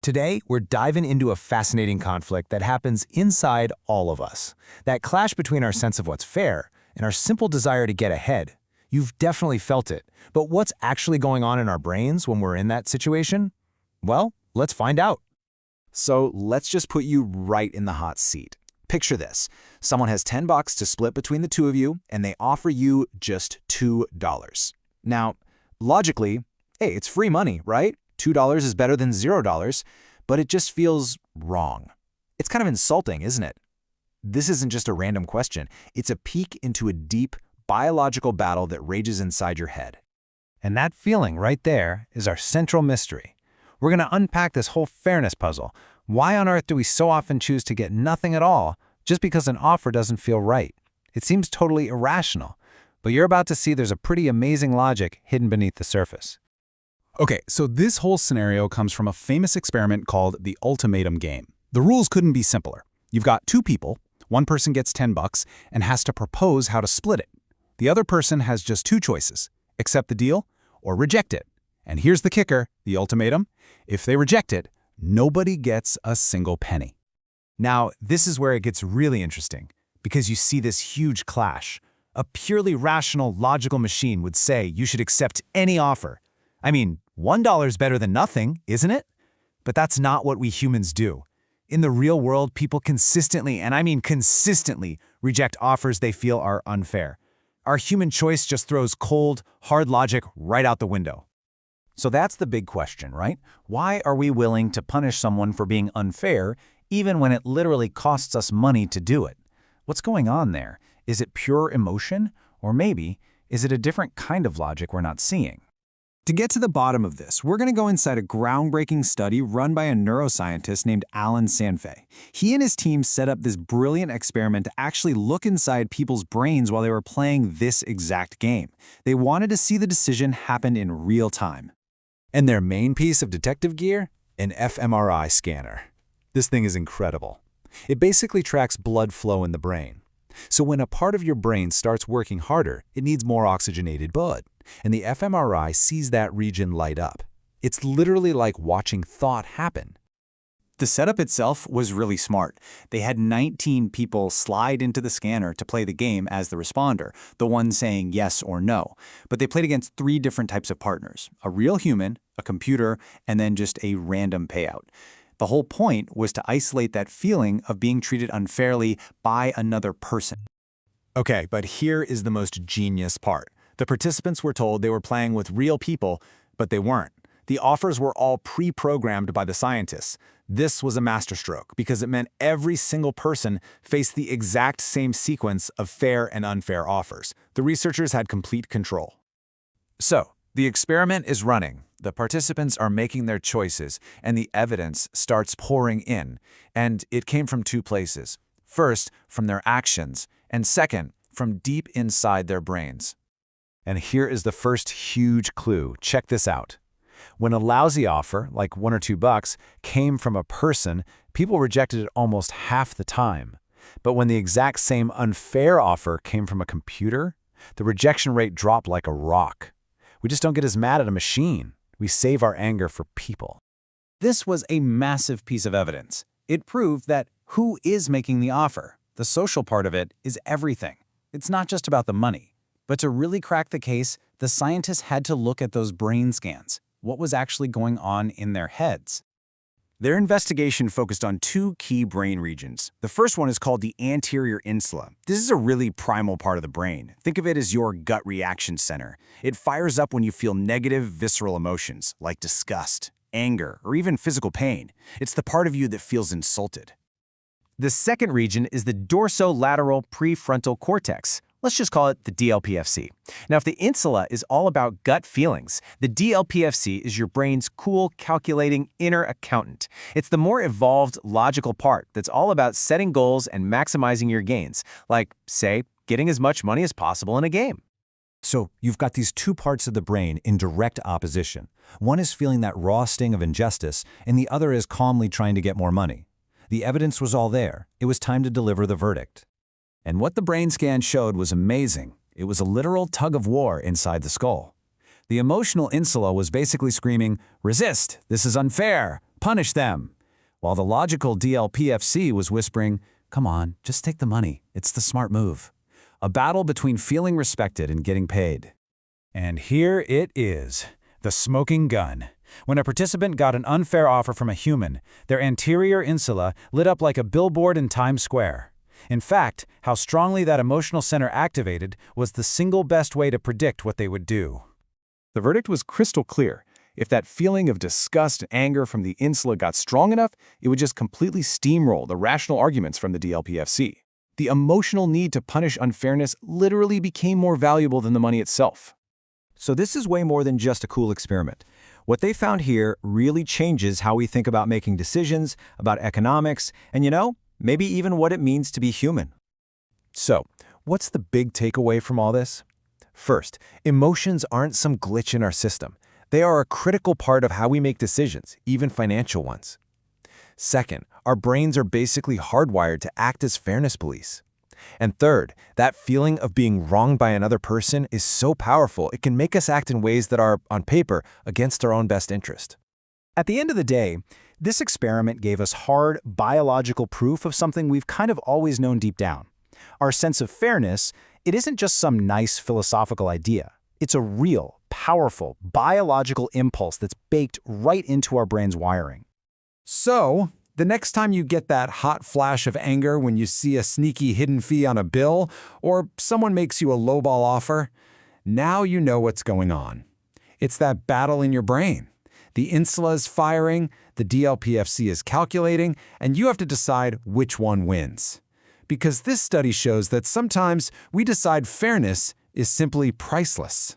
Today, we're diving into a fascinating conflict that happens inside all of us. That clash between our sense of what's fair and our simple desire to get ahead. You've definitely felt it, but what's actually going on in our brains when we're in that situation? Well, let's find out. So let's just put you right in the hot seat. Picture this. Someone has $10 to split between the two of you, and they offer you just $2. Now, logically, hey, it's free money, right? $2 is better than $0, but it just feels wrong. It's kind of insulting, isn't it? This isn't just a random question. It's a peek into a deep, biological battle that rages inside your head. And that feeling right there is our central mystery. We're going to unpack this whole fairness puzzle. Why on earth do we so often choose to get nothing at all just because an offer doesn't feel right? It seems totally irrational, but you're about to see there's a pretty amazing logic hidden beneath the surface. Okay, so this whole scenario comes from a famous experiment called the Ultimatum Game. The rules couldn't be simpler. You've got two people, one person gets $10 and has to propose how to split it. The other person has just two choices, accept the deal or reject it. And here's the kicker, the ultimatum. If they reject it, nobody gets a single penny. Now, this is where it gets really interesting, because you see this huge clash. A purely rational, logical machine would say you should accept any offer. I mean, $1 is better than nothing, isn't it? But that's not what we humans do. In the real world, people consistently, and I mean consistently, reject offers they feel are unfair. Our human choice just throws cold, hard logic right out the window. So that's the big question, right? Why are we willing to punish someone for being unfair, even when it literally costs us money to do it? What's going on there? Is it pure emotion? Or maybe, is it a different kind of logic we're not seeing? To get to the bottom of this, we're going to go inside a groundbreaking study run by a neuroscientist named Alan Sanfei. He and his team set up this brilliant experiment to actually look inside people's brains while they were playing this exact game. They wanted to see the decision happen in real time. And their main piece of detective gear? An fMRI scanner. This thing is incredible. It basically tracks blood flow in the brain. So when a part of your brain starts working harder, it needs more oxygenated blood. And the fMRI sees that region light up. It's literally like watching thought happen. The setup itself was really smart. They had 19 people slide into the scanner to play the game as the responder, the one saying yes or no. But they played against 3 different types of partners: a real human, a computer, and then just a random payout. The whole point was to isolate that feeling of being treated unfairly by another person. Okay, but here is the most genius part. The participants were told they were playing with real people, but they weren't. The offers were all pre-programmed by the scientists. This was a masterstroke because it meant every single person faced the exact same sequence of fair and unfair offers. The researchers had complete control. So, the experiment is running. The participants are making their choices, and the evidence starts pouring in. And it came from 2 places. First, from their actions, and second, from deep inside their brains. And here is the first huge clue. Check this out. When a lousy offer, like $1 or $2, came from a person, people rejected it almost half the time. But when the exact same unfair offer came from a computer, the rejection rate dropped like a rock. We just don't get as mad at a machine. We save our anger for people. This was a massive piece of evidence. It proved that who is making the offer, the social part of it, is everything. It's not just about the money. But to really crack the case, the scientists had to look at those brain scans. What was actually going on in their heads? Their investigation focused on 2 key brain regions. The first one is called the anterior insula. This is a really primal part of the brain. Think of it as your gut reaction center. It fires up when you feel negative, visceral emotions, like disgust, anger, or even physical pain. It's the part of you that feels insulted. The second region is the dorsolateral prefrontal cortex. Let's just call it the DLPFC. Now, if the insula is all about gut feelings, the DLPFC is your brain's cool, calculating inner accountant. It's the more evolved, logical part that's all about setting goals and maximizing your gains, like, say, getting as much money as possible in a game. So you've got these 2 parts of the brain in direct opposition. One is feeling that raw sting of injustice, and the other is calmly trying to get more money. The evidence was all there. It was time to deliver the verdict. And what the brain scan showed was amazing. It was a literal tug of war inside the skull. The emotional Insula was basically screaming, "Resist! This is unfair! Punish them!" While the logical DLPFC was whispering, "Come on, just take the money. It's the smart move." A battle between feeling respected and getting paid. And here it is, the smoking gun. When a participant got an unfair offer from a human, their anterior insula lit up like a billboard in Times Square. In fact, how strongly that emotional center activated was the single best way to predict what they would do. The verdict was crystal clear. If that feeling of disgust and anger from the insula got strong enough, it would just completely steamroll the rational arguments from the DLPFC. The emotional need to punish unfairness literally became more valuable than the money itself. So this is way more than just a cool experiment. What they found here really changes how we think about making decisions, about economics, and maybe even what it means to be human. So, what's the big takeaway from all this? First, emotions aren't some glitch in our system. They are a critical part of how we make decisions, even financial ones. Second, our brains are basically hardwired to act as fairness police. And third, that feeling of being wronged by another person is so powerful it can make us act in ways that are, on paper, against our own best interest. At the end of the day, this experiment gave us hard, biological proof of something we've kind of always known deep down. Our sense of fairness, it isn't just some nice philosophical idea. It's a real, powerful, biological impulse that's baked right into our brain's wiring. So, the next time you get that hot flash of anger when you see a sneaky hidden fee on a bill, or someone makes you a lowball offer, now you know what's going on. It's that battle in your brain. The insula is firing, the DLPFC is calculating, and you have to decide which one wins. Because this study shows that sometimes we decide fairness is simply priceless.